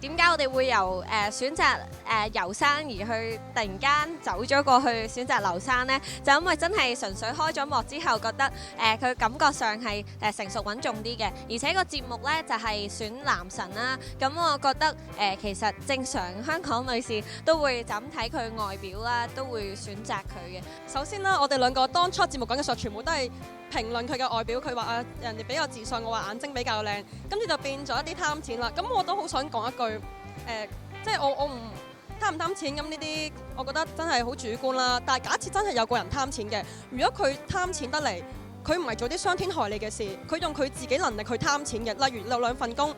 點解我哋會由選擇遊生而去突然間走咗過去選擇留生呢？就因為真係純粹開咗幕之後，覺得佢感覺上係成熟穩重啲嘅，而且個節目呢就係選男神啦。咁我覺得其實正常香港女士都會就咁睇佢外表啦，都會選擇佢嘅。首先啦，我哋兩個當初節目講嘅時候，全部都係評論佢嘅外表。佢話人哋比較自信，我話眼睛比較靚，跟住就變咗一啲貪錢啦。咁我都好想講一句，即係我唔貪唔貪錢咁呢啲，我覺得真係好主觀啦。但係假設真係有個人貪錢嘅，如果佢貪錢得嚟，佢唔係做啲傷天害理嘅事，佢用佢自己能力去貪錢嘅。例如有兩份工，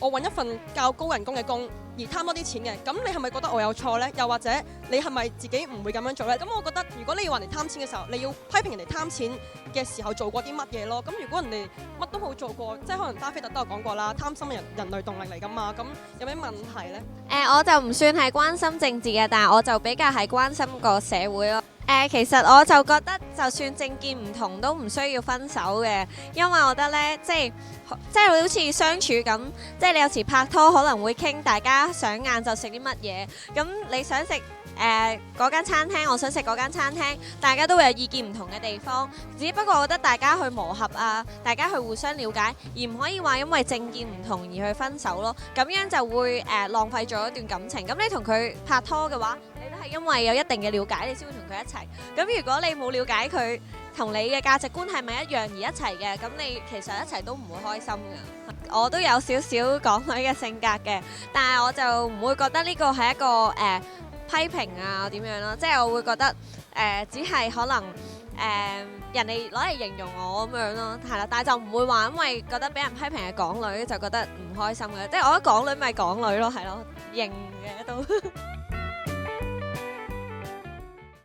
我揾一份較高人工嘅工，而貪多啲錢嘅，咁你係咪覺得我有錯呢？又或者你係咪自己唔會咁樣做呢？咁我覺得如果你要話人哋貪錢嘅時候，你要批評人哋貪錢嘅時候做過啲乜嘢咯？咁如果人哋乜都冇做過，即係可能巴菲特都有講過啦，貪心人類動力嚟㗎嘛，咁有咩問題呢？我就唔算係關心政治嘅，但係我就比較係關心個社會咯。其實我就覺得，就算政見唔同都唔需要分手嘅，因為我覺得呢，即係好似相處咁，即係你有時拍拖可能會傾大家上晏就食啲乜嘢，咁你想食嗰間餐廳，我想食嗰間餐廳，大家都會有意見唔同嘅地方，只不過我覺得大家去磨合啊，大家去互相了解，而唔可以話因為政見唔同而去分手咯，咁樣就會浪費咗一段感情。咁你同佢拍拖嘅話，你都係因為有一定嘅了解，你先會同佢一齊。咁如果你冇了解佢，同你嘅價值觀係咪一樣而一齊嘅，咁你其實一齊都唔會開心嘅。我都有少少港女嘅性格嘅，但係我就唔會覺得呢個係一個批評啊點樣咯，即係我會覺得只係可能人哋攞嚟形容我咁樣咯，係啦，但係就唔會話因為覺得俾人批評係港女就覺得唔開心嘅，即係我覺得港女咪港女咯，係咯，型嘅都。